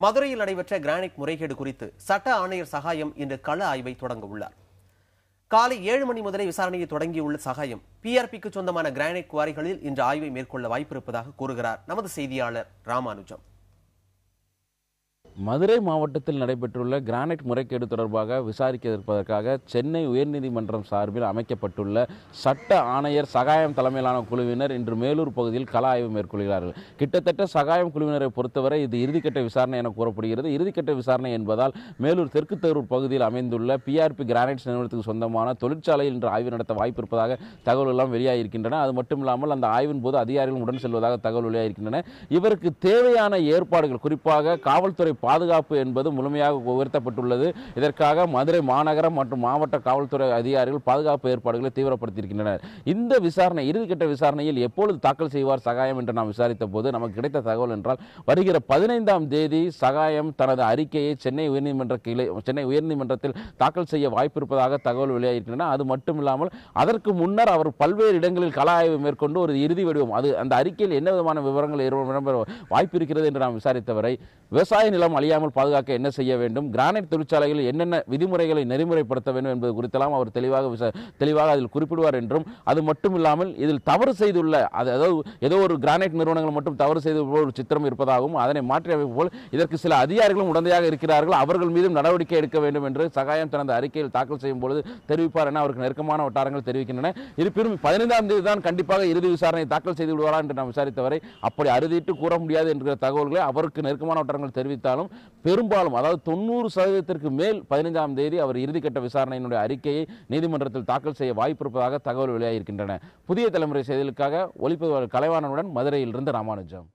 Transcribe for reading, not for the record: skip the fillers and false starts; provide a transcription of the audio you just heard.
மதுரையில் நடைபெற்ற கிரானைட் முறைகேடு குறித்து சட்ட ஆணையர் சகாயம் இன்று கள ஆய்வை தொடங்க உள்ளார். காலை 7 மணி முதலே விசாரணையை தொடங்கியுள்ள சகாயம் பிஆர்பிக்கு சொந்தமான கிரானைட் குவாரிகளில் இன்று ஆய்வை மேற்கொள்ள வாய்ப்பிருப்பதாக கூறுகிறார் நமது செய்தியாளர் ராமானுஜம். மதுரை மாவட்டத்தில் நடைபெற்றுள்ள கிரானைட் முறைகேடு தொடர்பாக விசாரிப்பதற்காக சென்னை உயர்நீதிமன்றம் சார்பில் அமைக்கப்பட்டுள்ள சட்ட ஆணையர் சகாயம் தலைமையிலான குழுவினர் இன்று மேலூர் பகுதியில் கள ஆய்வு மேற்கொள்கிறார்கள். கிட்டத்தட்ட சகாயம் குழுவினரை பொறுத்தவரை இது இறுதிக்கட்ட விசாரணை என கூறப்படுகிறது. இறுதிக்கட்ட விசாரணை என்பதால் மேலூர் தெற்கு தேரூர் பகுதியில் அமைந்துள்ள பிஆர்பி கிரானைட்ஸ் நிறுவனத்துக்கு சொந்தமான தொழிற்சாலையில் இன்று ஆய்வு நடத்த வாய்ப்பு இருப்பதாக தகவல் எல்லாம் வெளியாகியிருக்கின்றன. அது மட்டுமில்லாமல் அந்த ஆய்வின் போது அதிகாரிகள் உடன் செல்வதாக தகவல் வெளியாகியிருக்கின்றன. இவருக்கு தேவையான ஏற்பாடுகள், குறிப்பாக காவல்துறை பாதுகாப்பு என்பது முழுமையாக உயர்த்தப்பட்டுள்ளது. இதற்காக மதுரை மாநகரம் மற்றும் மாவட்ட காவல்துறை அதிகாரிகள் பாதுகாப்பு ஏற்பாடுகளை தீவிரப்படுத்தியிருக்கின்றனர். இந்த விசாரணை இறுதிக்கட்ட விசாரணையில் எப்பொழுது தாக்கல் செய்வார் சகாயம் என்று நாம் விசாரித்த போது நமக்கு கிடைத்த தகவல் என்றால், வருகிற 15ஆம் தேதி சகாயம் தனது அறிக்கையை சென்னை உயர்நீதிமன்றத்தில் தாக்கல் செய்ய வாய்ப்பு இருப்பதாக தகவல் வெளியாகியிருக்கின்றன. அது மட்டுமில்லாமல் அதற்கு முன்னர் அவர் பல்வேறு இடங்களில் கள ஆய்வு மேற்கொண்டு ஒரு இறுதி வடிவம், அந்த அறிக்கையில் என்ன விதமான விவரங்கள் வாய்ப்பு இருக்கிறது என்று நாம் விசாரித்தவரை, விவசாய நிலம் அழியாமல் பாதுகாக்க என்ன செய்ய வேண்டும், கிரானைட் தொழிற்சாலைகளில் என்னென்ன விதிமுறைகளை நெறிமுறைப்படுத்த வேண்டும் என்பது குறித்தெல்லாம் அவர் தெளிவாக அதில் குறிப்பிடுவார் என்றும், அது மட்டுமில்லாமல் இதில் தவறு செய்துள்ள ஏதோ ஒரு கிரானைட் நிறுவனங்கள் மட்டும் தவறு செய்து ஒரு சித்திரம் இருப்பதாகவும், அதனை மாற்றி அமைப்பு போல் இதற்கு சில அதிகாரிகளும் உடந்தையாக இருக்கிறார்கள், அவர்கள் மீதும் நடவடிக்கை எடுக்க வேண்டும் என்று சகாயம் தனது அறிக்கையில் தாக்கல் செய்யும் பொழுது தெரிவிப்பார் என அவருக்கு நெருக்கமான வட்டாரங்கள் தெரிவிக்கின்றன. இருப்பினும் 15ஆம் தேதி தான் கண்டிப்பாக இறுதி விசாரணை தாக்கல் செய்து விடுவாரா என்று நாம் விசாரித்தவரை அப்படி அறுதிட்டு கூற முடியாது என்கிற தகவல்களை அவருக்கு நெருக்கமான வட்டாரங்கள் தெரிவித்தாலும், பெரும்பாலும் அதாவது 90% மேல் 15ஆம் தேதி அவர் இறுதிக்கட்ட விசாரணையினுடைய அறிக்கையை நீதிமன்றத்தில் தாக்கல் செய்ய வாய்ப்பு இருப்பதாக தகவல் வெளியாகியிருக்கின்றன. புதிய தலைமுறை செய்திகளுக்காக ஒளிப்பதிவாளர் கலைவாணனுடன் மதுரையிலிருந்து ராமானுஜம்.